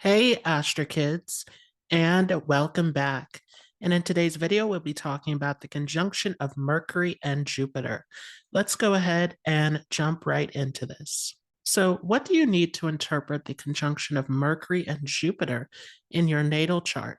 Hey, Astro Kids, and welcome back. And in today's video, we'll be talking about the conjunction of Mercury and Jupiter. Let's go ahead and jump right into this. So, what do you need to interpret the conjunction of Mercury and Jupiter in your natal chart?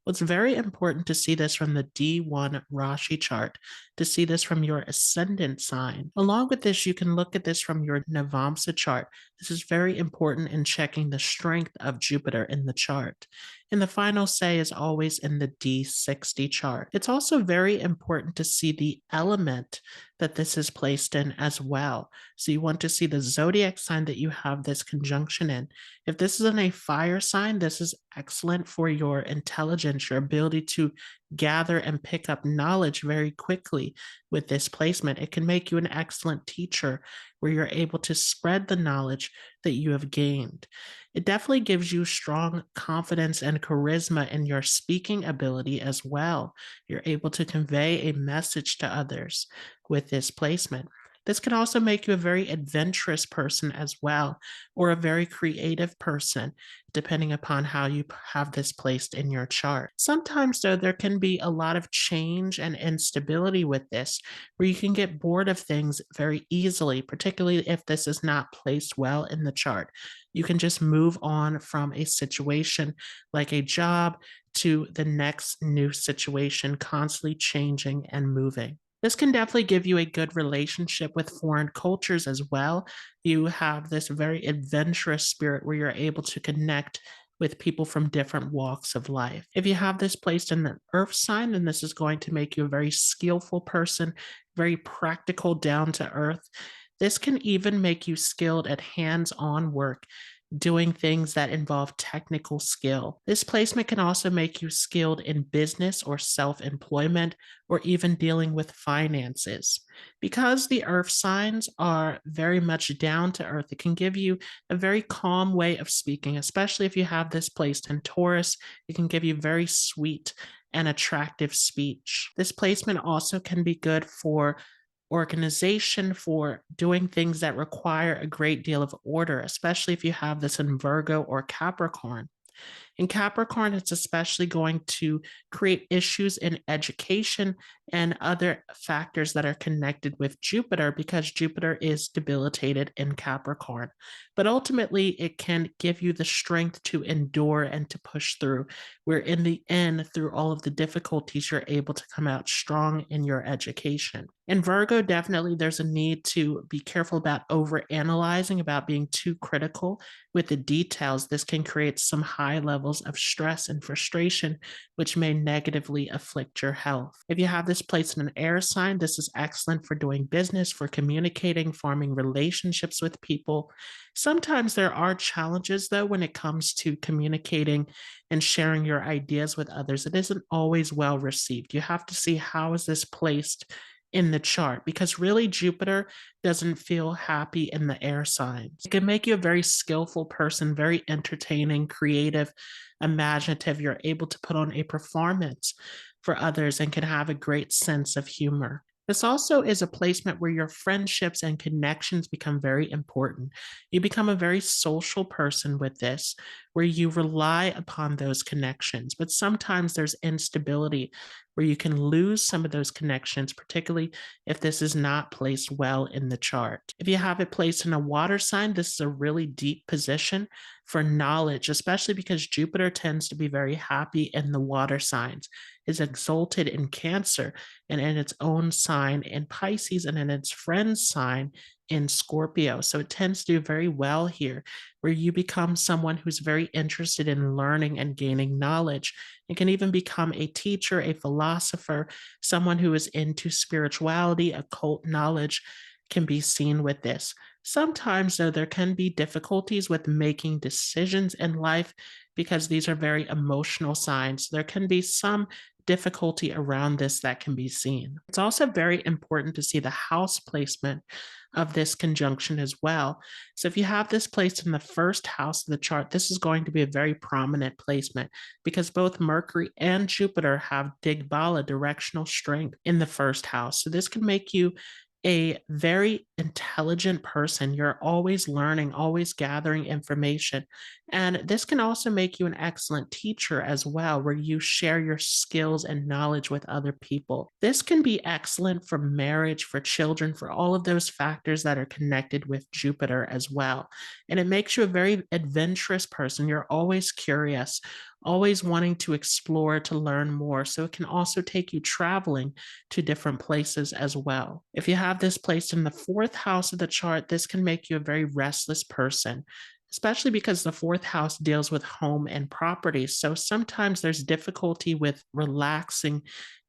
Well, it's very important to see this from the D1 Rashi chart, to see this from your ascendant sign. Along with this, you can look at this from your Navamsa chart. This is very important in checking the strength of Jupiter in the chart. And the final say is always in the D60 chart. It's also very important to see the element that this is placed in as well. So you want to see the zodiac sign that you have this conjunction in. If this is in a fire sign, this is excellent for your intelligence, your ability to gather and pick up knowledge very quickly with this placement. It can make you an excellent teacher where you're able to spread the knowledge that you have gained. It definitely gives you strong confidence and charisma in your speaking ability as well. You're able to convey a message to others with this placement. This can also make you a very adventurous person as well, or a very creative person, depending upon how you have this placed in your chart. Sometimes, though, there can be a lot of change and instability with this, where you can get bored of things very easily, particularly if this is not placed well in the chart. You can just move on from a situation like a job to the next new situation, constantly changing and moving. This can definitely give you a good relationship with foreign cultures as well. You have this very adventurous spirit where you're able to connect with people from different walks of life. If you have this placed in the earth sign, then this is going to make you a very skillful person, very practical, down to earth. This can even make you skilled at hands-on work, doing things that involve technical skill. This placement can also make you skilled in business or self-employment, or even dealing with finances. Because the earth signs are very much down to earth, it can give you a very calm way of speaking, especially if you have this placed in Taurus. It can give you very sweet and attractive speech. This placement also can be good for organization, for doing things that require a great deal of order, especially if you have this in Virgo or Capricorn. In Capricorn, it's especially going to create issues in education and other factors that are connected with Jupiter, because Jupiter is debilitated in Capricorn. But ultimately, it can give you the strength to endure and to push through, where in the end, through all of the difficulties, you're able to come out strong in your education. In Virgo, definitely there's a need to be careful about overanalyzing, about being too critical with the details. This can create some high levels of stress and frustration, which may negatively afflict your health. If you have this placed in an air sign, this is excellent for doing business, for communicating, forming relationships with people. Sometimes there are challenges, though, when it comes to communicating and sharing your ideas with others. It isn't always well received. You have to see, how is this placed in the chart, because really Jupiter doesn't feel happy in the air signs. It can make you a very skillful person, very entertaining, creative, imaginative. You're able to put on a performance for others and can have a great sense of humor. This also is a placement where your friendships and connections become very important. You become a very social person with this, where you rely upon those connections. But sometimes there's instability where you can lose some of those connections, particularly if this is not placed well in the chart. If you have it placed in a water sign, this is a really deep position for knowledge, especially because Jupiter tends to be very happy in the water signs, is exalted in Cancer and in its own sign in Pisces, and in its friend's sign in Scorpio. So it tends to do very well here, where you become someone who's very interested in learning and gaining knowledge. It can even become a teacher, a philosopher, someone who is into spirituality, occult knowledge can be seen with this. Sometimes, though, there can be difficulties with making decisions in life because these are very emotional signs. There can be some difficulty around this that can be seen. It's also very important to see the house placement of this conjunction as well. So if you have this placed in the first house of the chart, this is going to be a very prominent placement, because both Mercury and Jupiter have Digbala, directional strength, in the first house. So this can make you a very intelligent person. You're always learning, always gathering information. And this can also make you an excellent teacher as well, where you share your skills and knowledge with other people. This can be excellent for marriage, for children, for all of those factors that are connected with Jupiter as well. And it makes you a very adventurous person. You're always curious, always wanting to explore, to learn more. So it can also take you traveling to different places as well. If you have this placed in the fourth house of the chart, this can make you a very restless person, especially because the fourth house deals with home and property. So sometimes there's difficulty with relaxing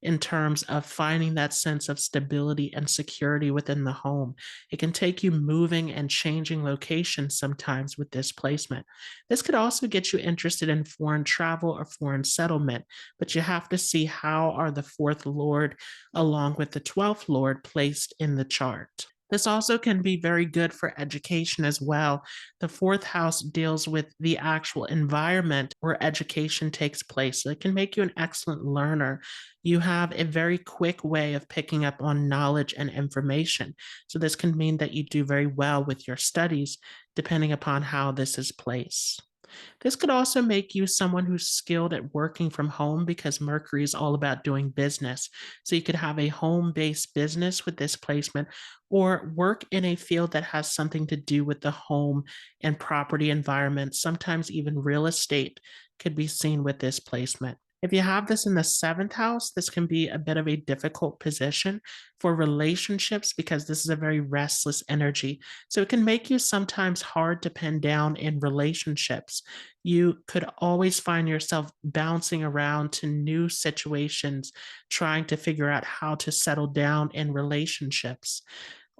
in terms of finding that sense of stability and security within the home. It can take you moving and changing locations sometimes with this placement. This could also get you interested in foreign travel or foreign settlement, but you have to see how are the fourth lord along with the 12th lord placed in the chart. This also can be very good for education as well. The fourth house deals with the actual environment where education takes place. So it can make you an excellent learner. You have a very quick way of picking up on knowledge and information. So this can mean that you do very well with your studies, depending upon how this is placed. This could also make you someone who's skilled at working from home because Mercury is all about doing business. So you could have a home based business with this placement or work in a field that has something to do with the home and property environment. Sometimes even real estate could be seen with this placement. If you have this in the seventh house, this can be a bit of a difficult position for relationships because this is a very restless energy. So it can make you sometimes hard to pin down in relationships. You could always find yourself bouncing around to new situations, trying to figure out how to settle down in relationships.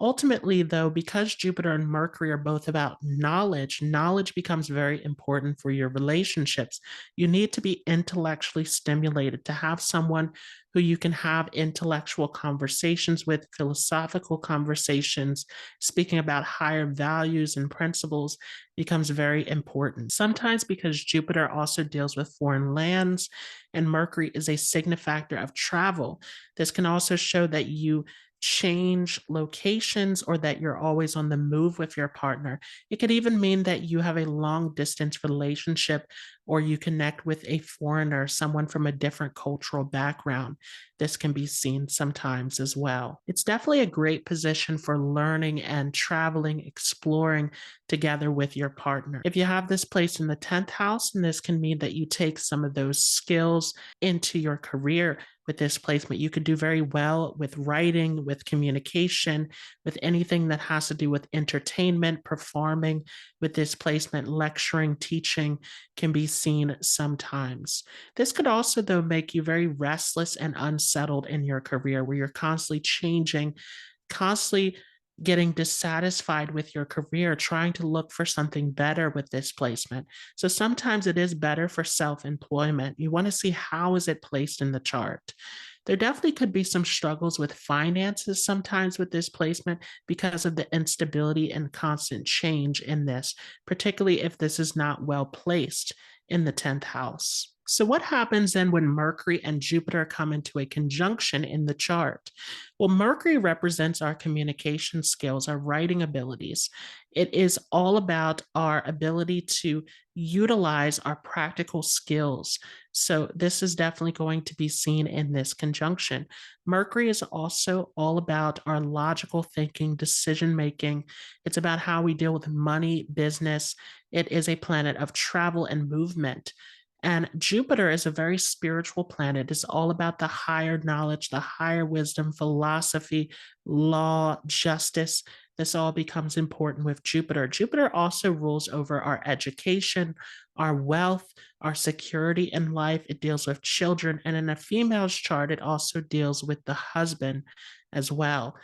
Ultimately, though, because Jupiter and Mercury are both about knowledge, knowledge becomes very important for your relationships. You need to be intellectually stimulated to have someone who you can have intellectual conversations with, philosophical conversations, speaking about higher values and principles becomes very important. Sometimes because Jupiter also deals with foreign lands and Mercury is a signifactor of travel, this can also show that you change locations or that you're always on the move with your partner. It could even mean that you have a long distance relationship or you connect with a foreigner, someone from a different cultural background. This can be seen sometimes as well. It's definitely a great position for learning and traveling, exploring together with your partner. If you have this place in the 10th house, and this can mean that you take some of those skills into your career with this placement. You could do very well with writing, with communication, with anything that has to do with entertainment, performing with this placement, lecturing, teaching can be seen sometimes. This could also, though, make you very restless and unsettled in your career where you're constantly changing, constantly getting dissatisfied with your career, trying to look for something better with this placement. So sometimes it is better for self-employment. You want to see how is it placed in the chart. There definitely could be some struggles with finances sometimes with this placement because of the instability and constant change in this, particularly if this is not well placed in the 10th house. So what happens then when Mercury and Jupiter come into a conjunction in the chart? Well, Mercury represents our communication skills, our writing abilities. It is all about our ability to utilize our practical skills. So this is definitely going to be seen in this conjunction. Mercury is also all about our logical thinking, decision making. It's about how we deal with money, business. It is a planet of travel and movement. And Jupiter is a very spiritual planet. It's all about the higher knowledge, the higher wisdom, philosophy, law, justice. This all becomes important with Jupiter. Jupiter also rules over our education, our wealth, our security in life. It deals with children. And in a female's chart, it also deals with the husband as well.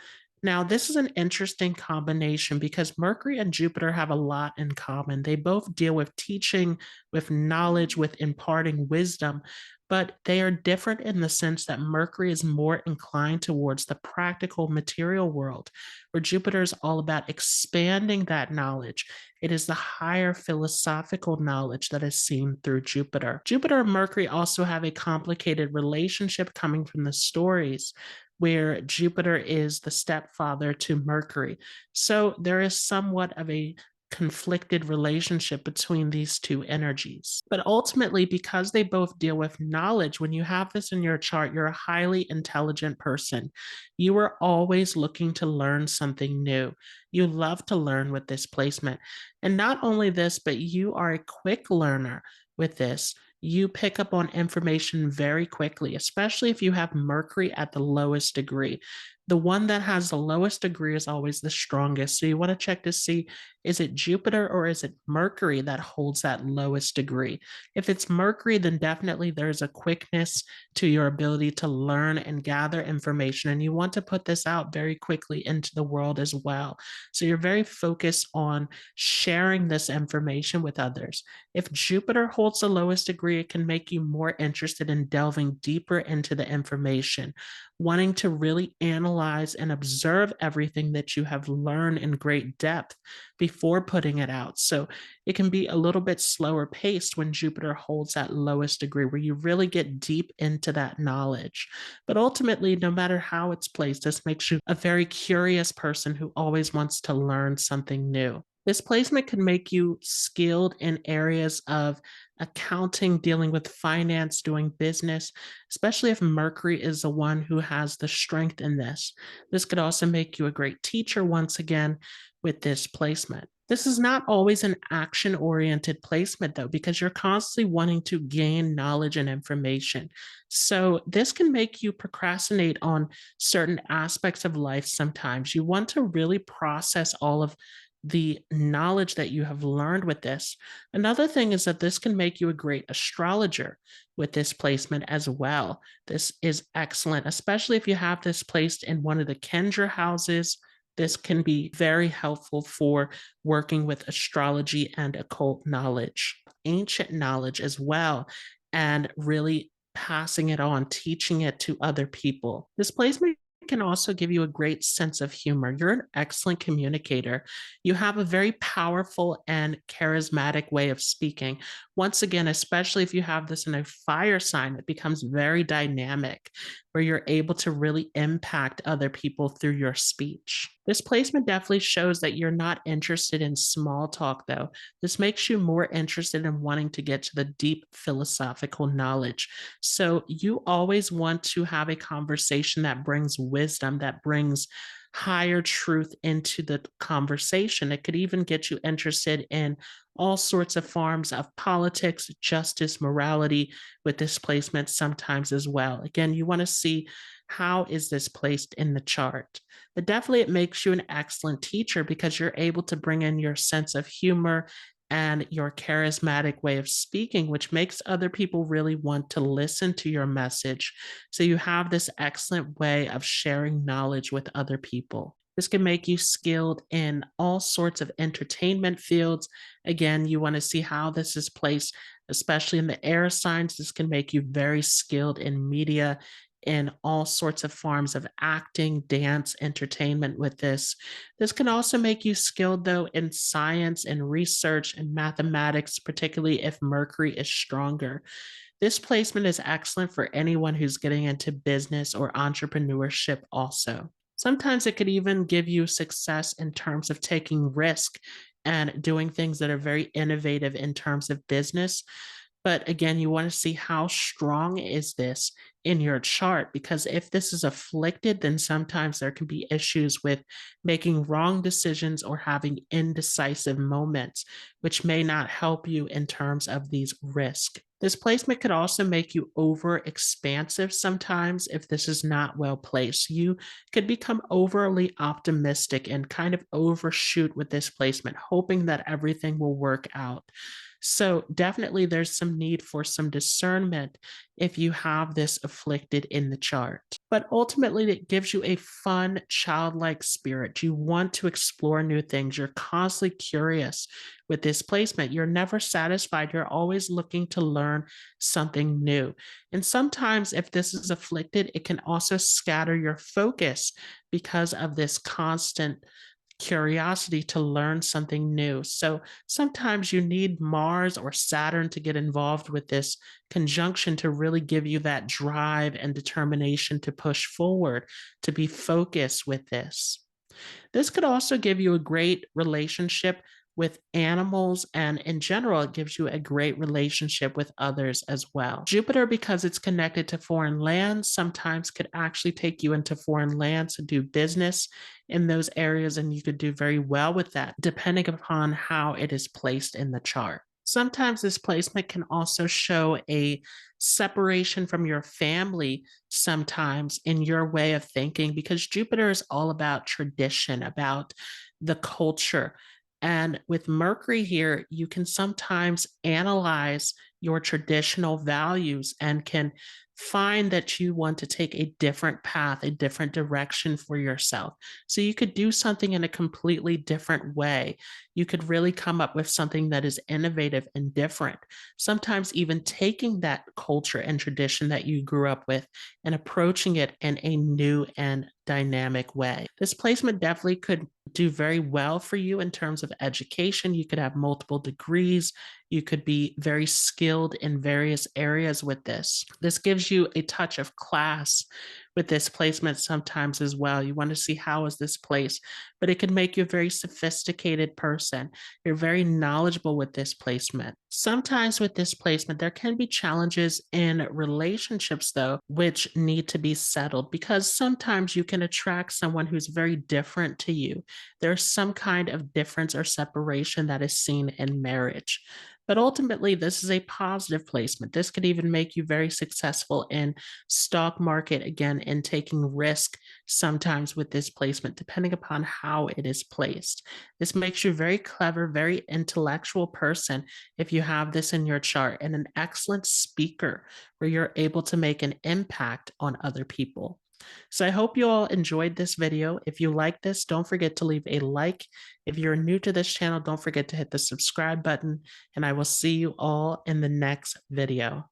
Now, this is an interesting combination because Mercury and Jupiter have a lot in common. They both deal with teaching, with knowledge, with imparting wisdom, but they are different in the sense that Mercury is more inclined towards the practical material world, where Jupiter is all about expanding that knowledge. It is the higher philosophical knowledge that is seen through Jupiter. Jupiter and Mercury also have a complicated relationship coming from the stories. where Jupiter is the stepfather to Mercury. So there is somewhat of a conflicted relationship between these two energies. But ultimately, because they both deal with knowledge, when you have this in your chart, you're a highly intelligent person. You are always looking to learn something new. You love to learn with this placement. And not only this, but you are a quick learner with this. You pick up on information very quickly, especially if you have Mercury at the lowest degree. The one that has the lowest degree is always the strongest. So you want to check to see, is it Jupiter or is it Mercury that holds that lowest degree? If it's Mercury, then definitely there's a quickness to your ability to learn and gather information. And you want to put this out very quickly into the world as well. So you're very focused on sharing this information with others. If Jupiter holds the lowest degree, it can make you more interested in delving deeper into the information, wanting to really analyze and observe everything that you have learned in great depth before putting it out. So it can be a little bit slower paced when Jupiter holds that lowest degree, where you really get deep into that knowledge. But ultimately, no matter how it's placed, this makes you a very curious person who always wants to learn something new. This placement can make you skilled in areas of accounting, dealing with finance, doing business, especially if Mercury is the one who has the strength in this. This could also make you a great teacher once again with this placement. This is not always an action oriented placement, though, because you're constantly wanting to gain knowledge and information. So, this can make you procrastinate on certain aspects of life sometimes. You want to really process all of the knowledge that you have learned with this. Another thing is that this can make you a great astrologer with this placement as well. This is excellent, especially if you have this placed in one of the Kendra houses. This can be very helpful for working with astrology and occult knowledge, ancient knowledge as well, and really passing it on, teaching it to other people. This placement can also give you a great sense of humor. You're an excellent communicator. You have a very powerful and charismatic way of speaking. Once again, especially if you have this in a fire sign, it becomes very dynamic, where you're able to really impact other people through your speech. This placement definitely shows that you're not interested in small talk, though. This makes you more interested in wanting to get to the deep philosophical knowledge. So you always want to have a conversation that brings wisdom, that brings higher truth into the conversation. It could even get you interested in all sorts of forms of politics, justice, morality with this placement sometimes as well. Again, you want to see, how is this placed in the chart? But definitely it makes you an excellent teacher because you're able to bring in your sense of humor and your charismatic way of speaking, which makes other people really want to listen to your message. So you have this excellent way of sharing knowledge with other people. This can make you skilled in all sorts of entertainment fields. Again, you want to see how this is placed, especially in the air signs. This can make you very skilled in media, in all sorts of forms of acting, dance, entertainment with this. This can also make you skilled, though, in science and research and mathematics, particularly if Mercury is stronger. This placement is excellent for anyone who's getting into business or entrepreneurship also. Sometimes it could even give you success in terms of taking risk and doing things that are very innovative in terms of business. But again, you want to see how strong is this in your chart, because if this is afflicted, then sometimes there can be issues with making wrong decisions or having indecisive moments, which may not help you in terms of these risks. This placement could also make you over expansive sometimes if this is not well placed. You could become overly optimistic and kind of overshoot with this placement, hoping that everything will work out. So definitely there's some need for some discernment if you have this afflicted in the chart. But ultimately, it gives you a fun, childlike spirit. You want to explore new things. You're constantly curious with this placement. You're never satisfied. You're always looking to learn something new. And sometimes, if this is afflicted, it can also scatter your focus because of this constant curiosity to learn something new. So sometimes you need Mars or Saturn to get involved with this conjunction to really give you that drive and determination to push forward, to be focused with this. This could also give you a great relationship with animals, and in general, it gives you a great relationship with others as well. Jupiter, because it's connected to foreign lands, sometimes could actually take you into foreign lands to do business in those areas, and you could do very well with that, depending upon how it is placed in the chart. Sometimes this placement can also show a separation from your family sometimes in your way of thinking, because Jupiter is all about tradition, about the culture. And with Mercury here, you can sometimes analyze your traditional values and can find that you want to take a different path, a different direction for yourself. So you could do something in a completely different way. You could really come up with something that is innovative and different. Sometimes even taking that culture and tradition that you grew up with and approaching it in a new and dynamic way. This placement definitely could do very well for you in terms of education. You could have multiple degrees. You could be very skilled in various areas with this. This gives you a touch of class with this placement sometimes as well. You want to see how is this placed, but it can make you a very sophisticated person. You're very knowledgeable with this placement. Sometimes with this placement, there can be challenges in relationships though, which need to be settled, because sometimes you can attract someone who's very different to you. There's some kind of difference or separation that is seen in marriage. But ultimately, this is a positive placement. This could even make you very successful in stock market, again, in taking risk sometimes with this placement, depending upon how it is placed. This makes you a very clever, very intellectual person if you have this in your chart, and an excellent speaker where you're able to make an impact on other people. So I hope you all enjoyed this video. If you like this, don't forget to leave a like. If you're new to this channel, don't forget to hit the subscribe button, and I will see you all in the next video.